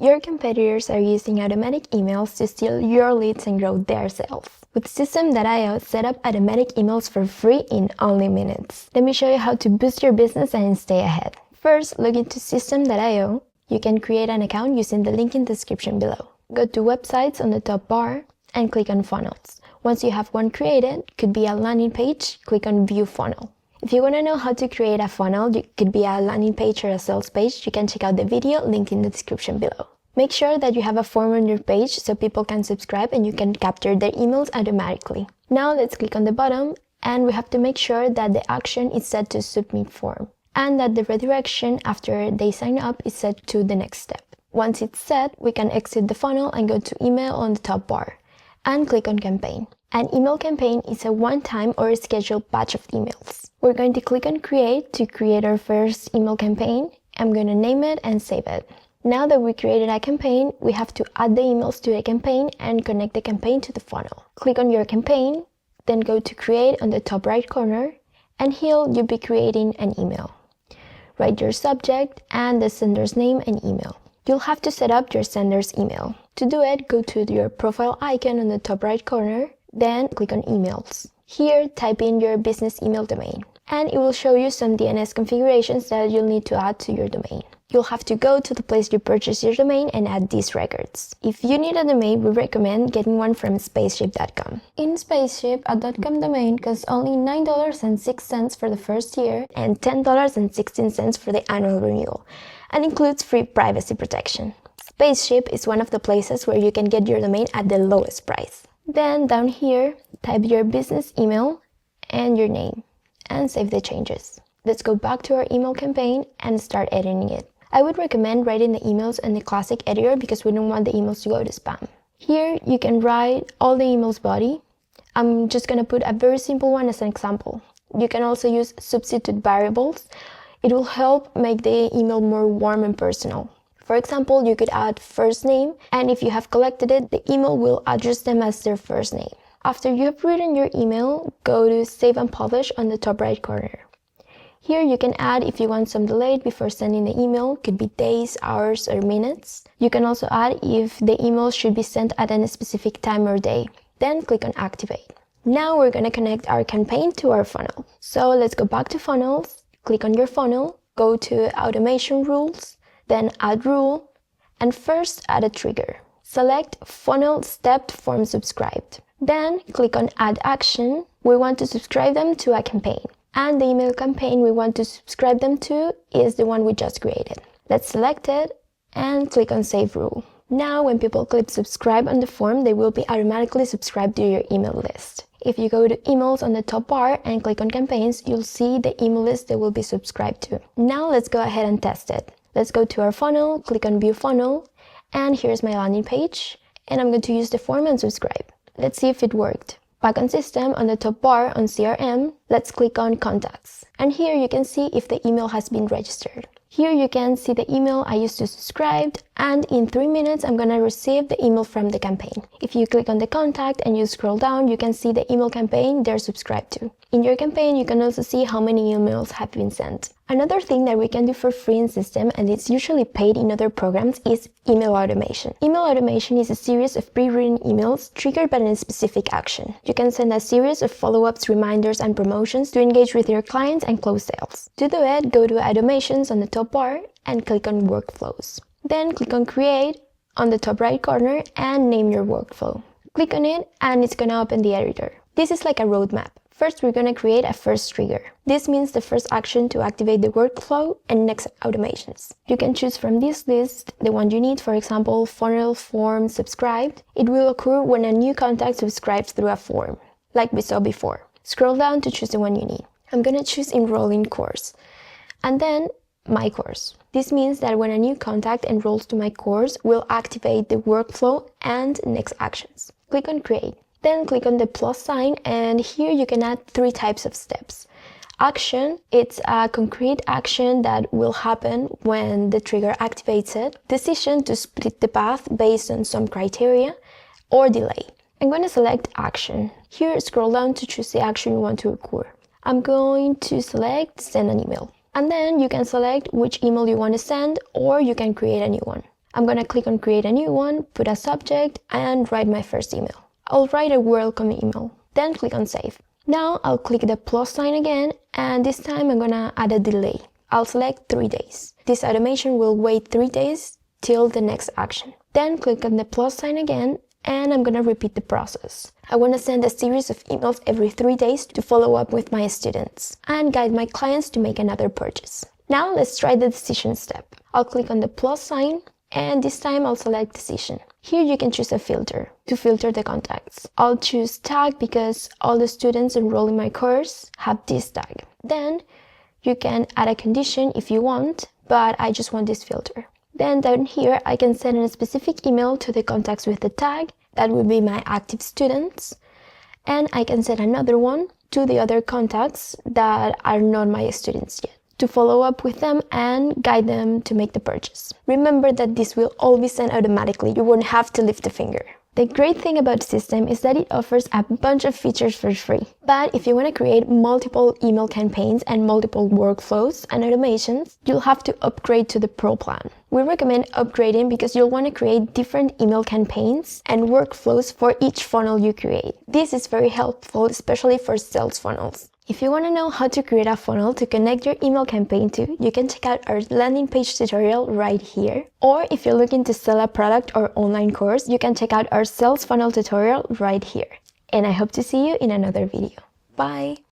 Your competitors are using automatic emails to steal your leads and grow their sales. With System.io, set up automatic emails for free in only minutes. Let me show you how to boost your business and stay ahead. First, log into System.io. You can create an account using the link in the description below. Go to Websites on the top bar and click on Funnels. Once you have one created, could be a landing page, click on View Funnel. If you want to know how to create a funnel, it could be a landing page or a sales page, you can check out the video linked in the description below. Make sure that you have a form on your page so people can subscribe and you can capture their emails automatically. Now let's click on the bottom and we have to make sure that the action is set to Submit Form and that the redirection after they sign up is set to the next step. Once it's set, we can exit the funnel and go to Email on the top bar and click on Campaign. An email campaign is a one-time or scheduled batch of emails. We're going to click on Create to create our first email campaign. I'm going to name it and save it. Now that we created a campaign, we have to add the emails to the campaign and connect the campaign to the funnel. Click on your campaign, then go to Create on the top right corner, and here you'll be creating an email. Write your subject and the sender's name and email. You'll have to set up your sender's email. To do it, go to your profile icon on the top right corner, then click on Emails. Here, type in your business email domain, and it will show you some DNS configurations that you'll need to add to your domain. You'll have to go to the place you purchased your domain and add these records. If you need a domain, we recommend getting one from Spaceship.com. In Spaceship, a .com domain costs only $9.06 for the first year and $10.16 for the annual renewal, and includes free privacy protection. Spaceship is one of the places where you can get your domain at the lowest price. Then down here, type your business email and your name and save the changes. Let's go back to our email campaign and start editing it. I would recommend writing the emails in the classic editor because we don't want the emails to go to spam. Here you can write all the emails body. I'm just going to put a very simple one as an example. You can also use substitute variables. It will help make the email more warm and personal. For example, you could add first name, and if you have collected it, the email will address them as their first name. After you have written your email, go to Save and Publish on the top right corner. Here you can add if you want some delay before sending the email, could be days, hours, or minutes. You can also add if the email should be sent at a specific time or day. Then click on Activate. Now we're going to connect our campaign to our funnel. So let's go back to Funnels, click on your funnel, go to Automation Rules, then Add Rule, and first add a trigger. Select Funnel Stepped Form Subscribed. Then click on Add Action. We want to subscribe them to a campaign. And the email campaign we want to subscribe them to is the one we just created. Let's select it and click on Save Rule. Now when people click subscribe on the form, they will be automatically subscribed to your email list. If you go to emails on the top bar and click on campaigns, you'll see the email list they will be subscribed to. Now let's go ahead and test it. Let's go to our funnel, click on View Funnel, and here's my landing page, and I'm going to use the form and subscribe. Let's see if it worked. Back on System, on the top bar on CRM, let's click on Contacts. And here you can see if the email has been registered. Here you can see the email I used to subscribe, and in 3 minutes I'm going to receive the email from the campaign. If you click on the contact and you scroll down, you can see the email campaign they're subscribed to. In your campaign, you can also see how many emails have been sent. Another thing that we can do for free in System, and it's usually paid in other programs, is email automation. Email automation is a series of pre-written emails triggered by a specific action. You can send a series of follow-ups, reminders, and promotions to engage with your clients and close sales. To do it, go to Automations on the top bar and click on Workflows. Then click on Create on the top right corner and name your workflow. Click on it and it's going to open the editor. This is like a roadmap. First, we're going to create a first trigger. This means the first action to activate the workflow and next automations. You can choose from this list the one you need, for example, funnel, form, subscribed. It will occur when a new contact subscribes through a form, like we saw before. Scroll down to choose the one you need. I'm going to choose Enroll in Course, and then My Course. This means that when a new contact enrolls to my course, we'll activate the workflow and next actions. Click on Create. Then click on the plus sign, and here you can add 3 types of steps. Action, it's a concrete action that will happen when the trigger activates it. Decision, to split the path based on some criteria, or delay. I'm going to select Action. Here, scroll down to choose the action you want to occur. I'm going to select Send an email. And then you can select which email you want to send, or you can create a new one. I'm gonna click on create a new one, put a subject, and write my first email. I'll write a welcome email, then click on save. Now I'll click the plus sign again, and this time I'm gonna add a delay. I'll select 3 days. This automation will wait 3 days till the next action. Then click on the plus sign again, and I'm gonna repeat the process. I wanna send a series of emails every 3 days to follow up with my students and guide my clients to make another purchase. Now let's try the decision step. I'll click on the plus sign, and this time I'll select decision. Here you can choose a filter to filter the contacts. I'll choose tag because all the students enrolled in my course have this tag. Then you can add a condition if you want, but I just want this filter. Then down here I can send a specific email to the contacts with the tag, that would be my active students, and I can send another one to the other contacts that are not my students yet, to follow up with them and guide them to make the purchase. Remember that this will all be sent automatically. You won't have to lift a finger. The great thing about the system is that it offers a bunch of features for free. But if you want to create multiple email campaigns and multiple workflows and automations, you'll have to upgrade to the Pro plan. We recommend upgrading because you'll want to create different email campaigns and workflows for each funnel you create. This is very helpful, especially for sales funnels. If you want to know how to create a funnel to connect your email campaign to, you can check out our landing page tutorial right here. Or if you're looking to sell a product or online course, you can check out our sales funnel tutorial right here. And I hope to see you in another video. Bye!